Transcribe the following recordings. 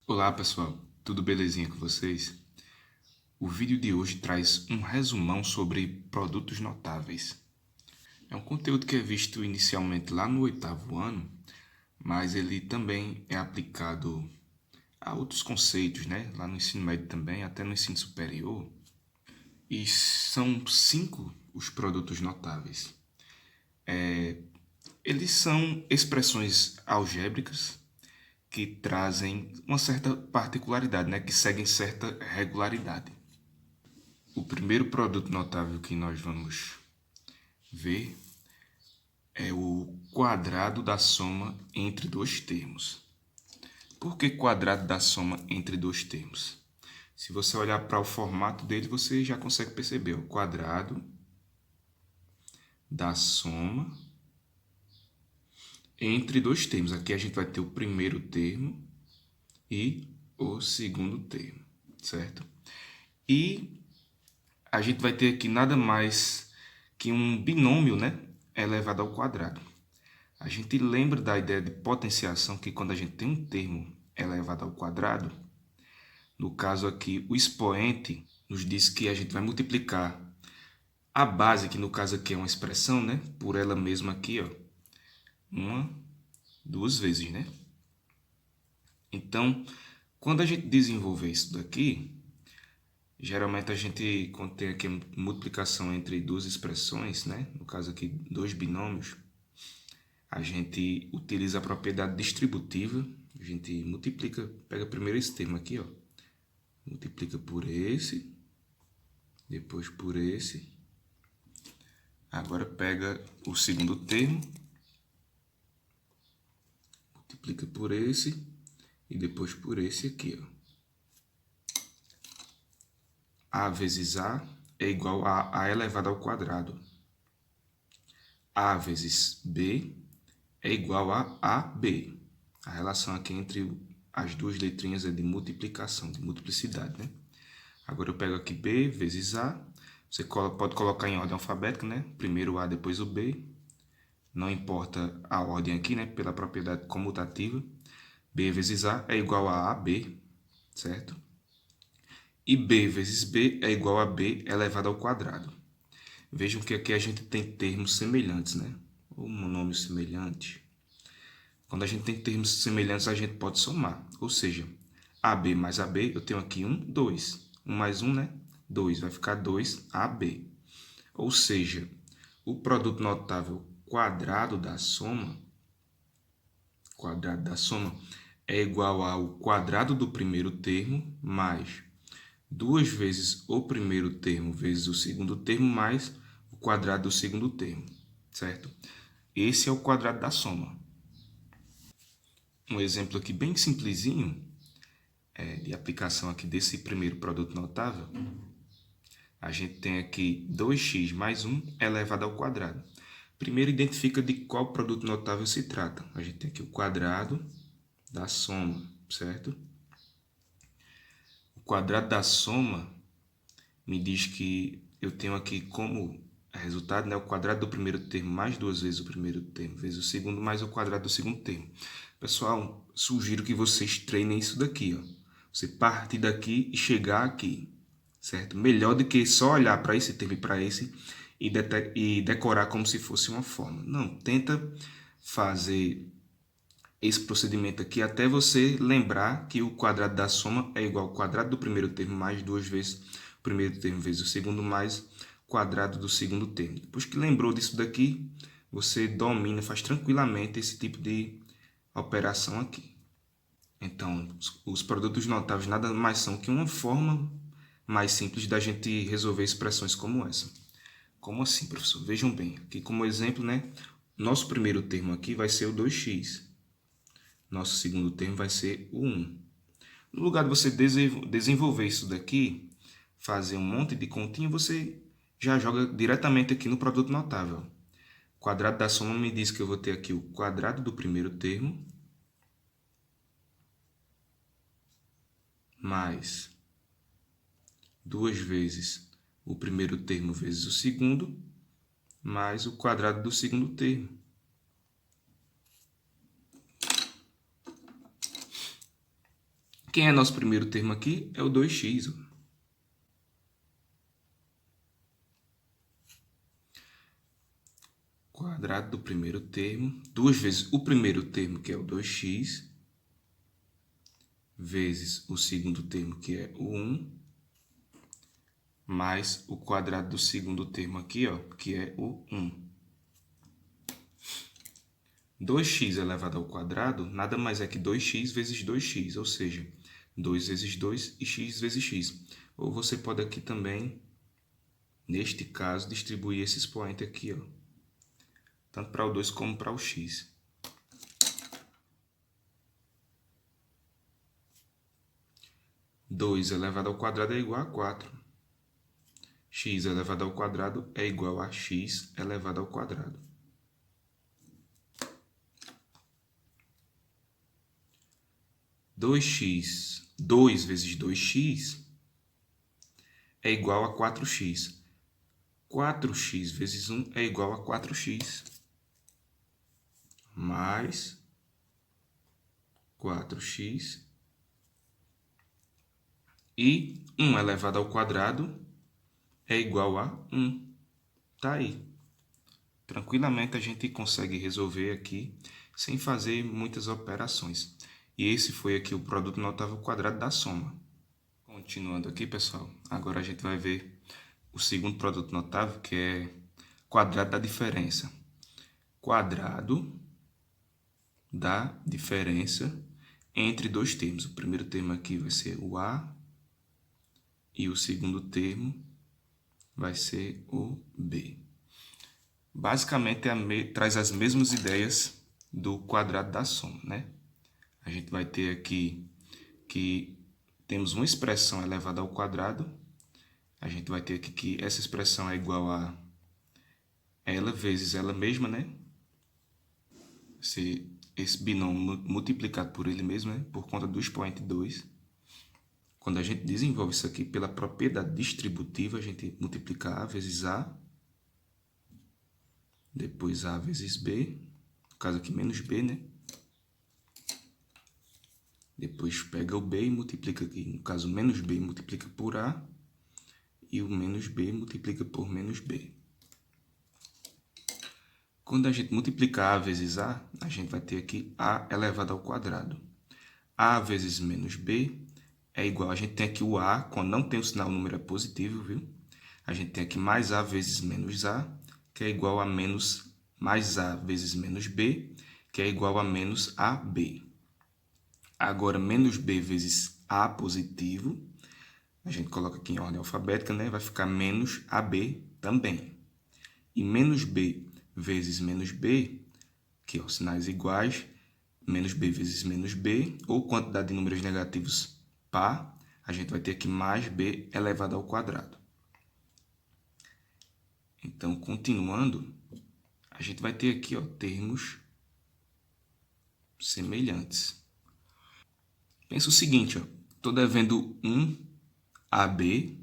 Olá pessoal, tudo belezinha com vocês? O vídeo de hoje traz um resumão sobre produtos notáveis. É um conteúdo que é visto inicialmente lá no oitavo ano, mas ele também é aplicado a outros conceitos, né? Lá no ensino médio também, até no ensino superior. E são 5 os produtos notáveis. Eles são expressões algébricas que trazem uma certa particularidade, né? Que seguem certa regularidade. O primeiro produto notável que nós vamos ver é o quadrado da soma entre dois termos. Por que quadrado da soma entre dois termos? Se você olhar para o formato dele, você já consegue perceber o quadrado da soma entre dois termos. Aqui a gente vai ter o primeiro termo e o segundo termo, certo? E a gente vai ter aqui nada mais que um binômio, né, elevado ao quadrado. A gente lembra da ideia de potenciação, que quando a gente tem um termo elevado ao quadrado, no caso aqui o expoente nos diz que a gente vai multiplicar a base, que no caso aqui é uma expressão, né, por ela mesma aqui, ó, uma, duas vezes, né? Então, quando a gente desenvolver isso daqui, geralmente a gente, quando tem aqui a multiplicação entre duas expressões, né, no caso aqui dois binômios, a gente utiliza a propriedade distributiva, a gente multiplica, pega primeiro esse termo aqui, ó, multiplica por esse, depois por esse, agora pega o segundo termo, multiplica por esse e depois por esse aqui, ó. A vezes A é igual a A elevado ao quadrado. A vezes B é igual a AB. A relação aqui entre as duas letrinhas é de multiplicação, de multiplicidade, né? Agora eu pego aqui B vezes A. Você pode colocar em ordem alfabética, né? Primeiro o A, depois o B. Não importa a ordem aqui, né? Pela propriedade comutativa. B vezes A é igual a AB, certo? E B vezes B é igual a B elevado ao quadrado. Vejam que aqui a gente tem termos semelhantes, né? Ou monômio semelhante. Quando a gente tem termos semelhantes, a gente pode somar. Ou seja, AB mais AB, eu tenho aqui 1, 2. 1 mais 1, né? 2. Vai ficar 2AB. Ou seja, o produto notável quadrado da soma é igual ao quadrado do primeiro termo mais 2 vezes o primeiro termo vezes o segundo termo mais o quadrado do segundo termo, certo? Esse é o quadrado da soma. Um exemplo aqui bem simplesinho de aplicação aqui desse primeiro produto notável. A gente tem aqui 2x mais 1 elevado ao quadrado. Primeiro, identifica de qual produto notável se trata. A gente tem aqui o quadrado da soma, certo? O quadrado da soma me diz que eu tenho aqui como resultado, né, o quadrado do primeiro termo mais duas vezes o primeiro termo vezes o segundo mais o quadrado do segundo termo. Pessoal, sugiro que vocês treinem isso daqui, ó. Você parte daqui e chegar aqui, certo? Melhor do que só olhar para esse termo e para esse e decorar como se fosse uma forma. Não, tenta fazer esse procedimento aqui até você lembrar que o quadrado da soma é igual ao quadrado do primeiro termo mais duas vezes o primeiro termo vezes o segundo mais o quadrado do segundo termo. Depois que lembrou disso daqui, você domina, faz tranquilamente esse tipo de operação aqui. Então, os produtos notáveis nada mais são que uma forma mais simples da gente resolver expressões como essa. Como assim, professor? Vejam bem, aqui como exemplo, né? Nosso primeiro termo aqui vai ser o 2x. Nosso segundo termo vai ser o 1. No lugar de você desenvolver isso daqui, fazer um monte de continha, você já joga diretamente aqui no produto notável. O quadrado da soma me diz que eu vou ter aqui o quadrado do primeiro termo mais duas vezes o primeiro termo vezes o segundo, mais o quadrado do segundo termo. Quem é nosso primeiro termo aqui? É o 2x. Ó. Quadrado do primeiro termo, 2 vezes o primeiro termo, que é o 2x, vezes o segundo termo, que é o 1, mais o quadrado do segundo termo aqui, ó, que é o 1. 2x elevado ao quadrado nada mais é que 2x vezes 2x, ou seja, 2 vezes 2 e x vezes x. Ou você pode aqui também, neste caso, distribuir esse expoente aqui, ó, tanto para o 2 como para o x. Dois elevado ao quadrado é igual a 4. X elevado ao quadrado é igual a x elevado ao quadrado. 2 vezes 2x é igual a 4x. 4x vezes 1 é igual a 4x. Mais 4x. E 1 elevado ao quadrado é igual a 1. Tá aí. Tranquilamente a gente consegue resolver aqui sem fazer muitas operações. E esse foi aqui o produto notável quadrado da soma. Continuando aqui, pessoal, agora a gente vai ver o segundo produto notável, que é quadrado da diferença. Quadrado da diferença entre dois termos. O primeiro termo aqui vai ser o A e o segundo termo vai ser o B. Basicamente, traz as mesmas ideias do quadrado da soma, né? A gente vai ter aqui que temos uma expressão elevada ao quadrado. A gente vai ter aqui que essa expressão é igual a ela vezes ela mesma, né? Esse binômio multiplicado por ele mesmo, né? Por conta do expoente 2. Quando a gente desenvolve isso aqui pela propriedade distributiva, a gente multiplica A vezes A, depois A vezes B, no caso aqui menos B, né? Depois pega o B e multiplica aqui, no caso menos B multiplica por A, e o menos B multiplica por menos B. Quando a gente multiplicar A vezes A, a gente vai ter aqui A elevado ao quadrado. A vezes menos B é igual, a gente tem aqui o A, quando não tem o sinal, o número é positivo, viu? A gente tem aqui mais A vezes menos A, que é igual a menos mais A vezes menos B, que é igual a menos AB. Agora, menos B vezes A positivo, a gente coloca aqui em ordem alfabética, né? Vai ficar menos AB também. E menos B vezes menos B, que é os sinais iguais, menos B vezes menos B, ou quantidade de números negativos par, a gente vai ter aqui mais B elevado ao quadrado. Então, continuando, a gente vai ter aqui, ó, termos semelhantes. Pensa o seguinte, ó, estou devendo um AB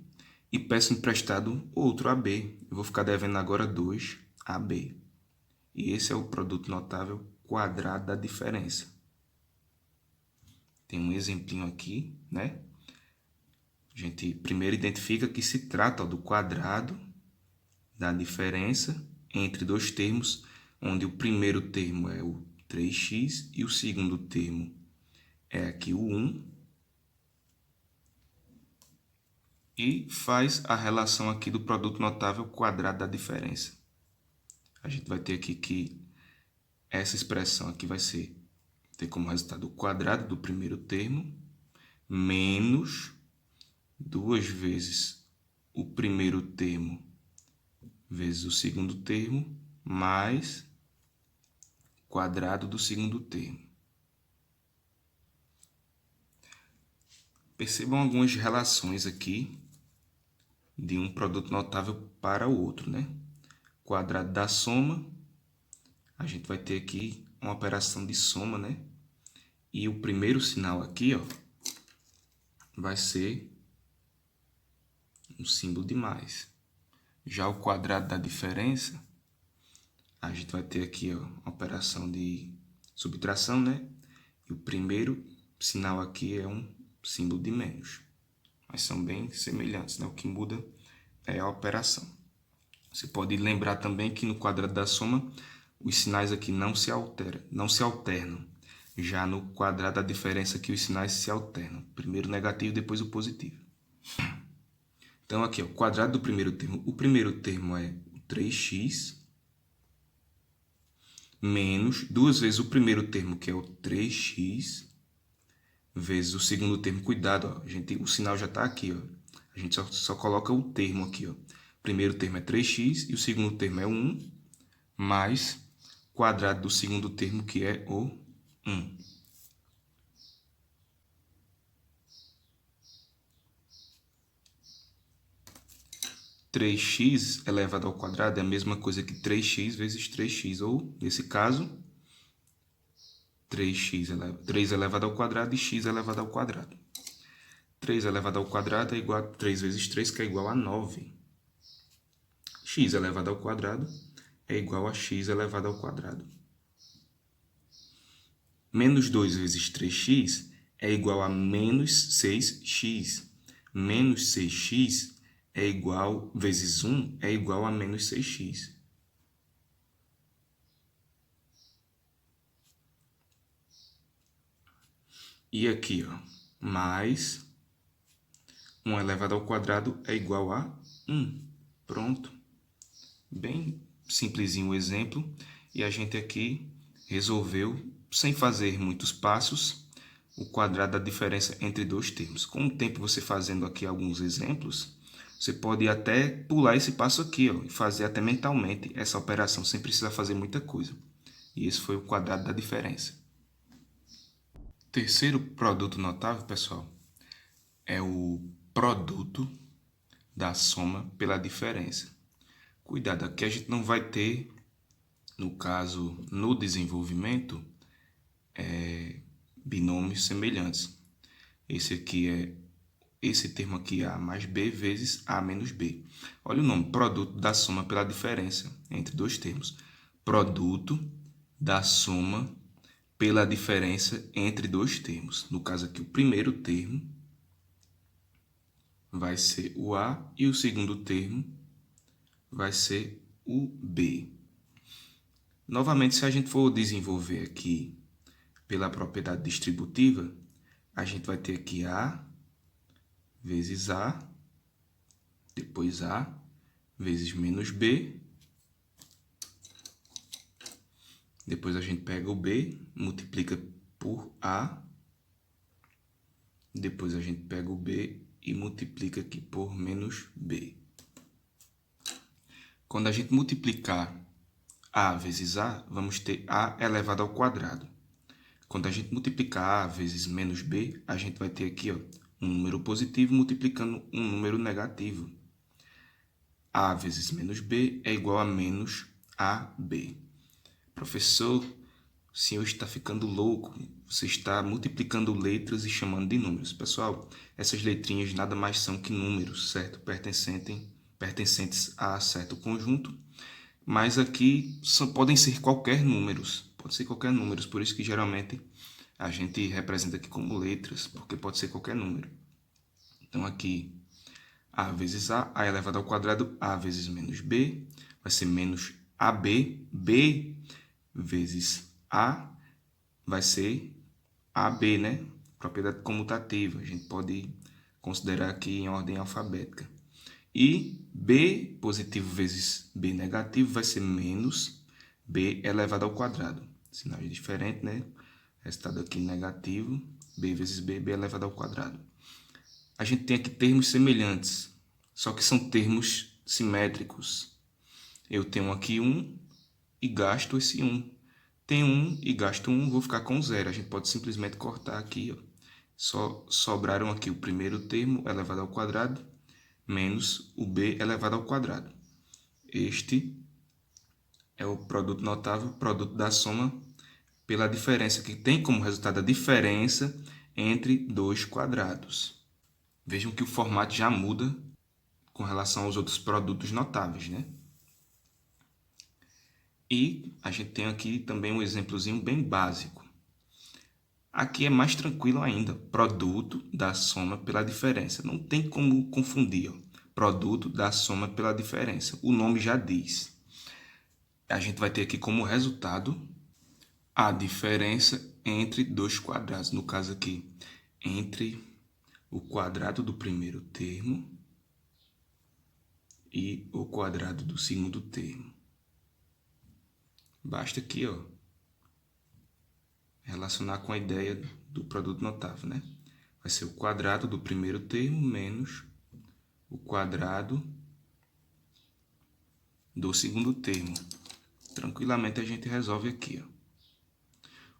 e peço emprestado outro AB. Eu vou ficar devendo agora 2 AB. E esse é o produto notável quadrado da diferença. Tem um exemplinho aqui, né? A gente primeiro identifica que se trata do quadrado da diferença entre dois termos, onde o primeiro termo é o 3x e o segundo termo é aqui o 1. E faz a relação aqui do produto notável quadrado da diferença. A gente vai ter aqui que essa expressão aqui vai ter como resultado o quadrado do primeiro termo menos 2 vezes o primeiro termo vezes o segundo termo mais quadrado do segundo termo. Percebam algumas relações aqui de um produto notável para o outro, né? Quadrado da soma, a gente vai ter aqui uma operação de soma, né? E o primeiro sinal aqui, ó, vai ser um símbolo de mais. Já o quadrado da diferença, a gente vai ter aqui, ó, uma operação de subtração, né? E o primeiro sinal aqui é um símbolo de menos. Mas são bem semelhantes, né? O que muda é a operação. Você pode lembrar também que no quadrado da soma, os sinais aqui não se alternam. Já no quadrado da diferença aqui, os sinais se alternam. Primeiro o negativo, depois o positivo. Então aqui, ó, o quadrado do primeiro termo. O primeiro termo é o 3x menos 2 vezes o primeiro termo, que é o 3x, vezes o segundo termo. Cuidado, ó, o sinal já está aqui. Ó. A gente só coloca o termo aqui. Ó. O primeiro termo é 3x e o segundo termo é 1, mais o quadrado do segundo termo, que é o 1. Três x elevado ao quadrado é a mesma coisa que 3x vezes 3x, ou, nesse caso, 3 elevado ao quadrado e x elevado ao quadrado. 3 elevado ao quadrado é igual a 3 vezes 3, que é igual a 9. X elevado ao quadrado é igual a x elevado ao quadrado. Menos 2 vezes 3x é igual a menos 6x. Menos 6x é igual, vezes 1 é igual a menos 6x. E aqui, ó, mais 1 elevado ao quadrado é igual a 1. Pronto. Bem simplesinho o exemplo. E a gente aqui resolveu, sem fazer muitos passos, o quadrado da diferença entre dois termos. Com o tempo você fazendo aqui alguns exemplos, você pode até pular esse passo aqui, ó, e fazer até mentalmente essa operação, sem precisar fazer muita coisa. E esse foi o quadrado da diferença. Terceiro produto notável, pessoal, é o produto da soma pela diferença. Cuidado, aqui a gente não vai ter, no caso, no desenvolvimento, binômios semelhantes. Esse termo aqui é A mais B vezes A menos B. Olha o nome, produto da soma pela diferença entre dois termos. Produto da soma pela diferença entre dois termos. No caso aqui, o primeiro termo vai ser o A e o segundo termo vai ser o B. Novamente, se a gente for desenvolver aqui pela propriedade distributiva, a gente vai ter aqui A vezes A, depois A vezes menos B. Depois a gente pega o B, multiplica por A. Depois a gente pega o B e multiplica aqui por menos B. Quando a gente multiplicar A vezes A, vamos ter A elevado ao quadrado. Quando a gente multiplicar A vezes menos B, a gente vai ter aqui, ó, um número positivo multiplicando um número negativo. A vezes menos B é igual a menos AB. Professor, o senhor está ficando louco. Você está multiplicando letras e chamando de números. Pessoal, essas letrinhas nada mais são que números, certo? Pertencentes a certo conjunto. Mas aqui podem ser qualquer números. Pode ser qualquer números. Por isso que geralmente a gente representa aqui como letras, porque pode ser qualquer número. Então aqui, A vezes A elevado ao quadrado, A vezes menos B, vai ser menos AB, B vezes A, vai ser AB, né? Propriedade comutativa, a gente pode considerar aqui em ordem alfabética. E B positivo vezes B negativo vai ser menos B elevado ao quadrado. Sinal diferente, né? Resultado aqui negativo, B vezes B, B elevado ao quadrado. A gente tem aqui termos semelhantes, só que são termos simétricos. Eu tenho aqui 1 e gasto esse 1. Tenho 1 e gasto 1, vou ficar com 0. A gente pode simplesmente cortar aqui. Ó. Só sobraram aqui o primeiro termo elevado ao quadrado, menos o B elevado ao quadrado. Este é o produto notável, produto da soma pela diferença, que tem como resultado a diferença entre dois quadrados. Vejam que o formato já muda com relação aos outros produtos notáveis, né? E a gente tem aqui também um exemplozinho bem básico. Aqui é mais tranquilo ainda. Produto da soma pela diferença. Não tem como confundir. Ó. Produto da soma pela diferença. O nome já diz. A gente vai ter aqui como resultado a diferença entre dois quadrados. No caso aqui, entre o quadrado do primeiro termo e o quadrado do segundo termo. Basta aqui, ó, relacionar com a ideia do produto notável, né? Vai ser o quadrado do primeiro termo menos o quadrado do segundo termo. Tranquilamente a gente resolve aqui, ó.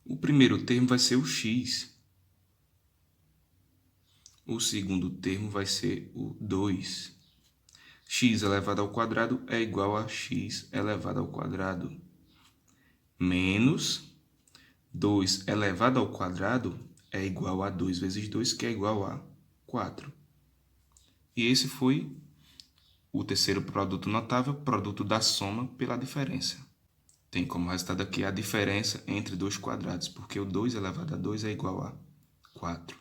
O primeiro termo vai ser o x. O segundo termo vai ser o 2. X elevado ao quadrado é igual a x elevado ao quadrado menos 2 elevado ao quadrado é igual a 2 vezes 2, que é igual a 4. E esse foi o terceiro produto notável, produto da soma pela diferença. Tem como resultado aqui a diferença entre dois quadrados, porque o 2 elevado a 2 é igual a 4.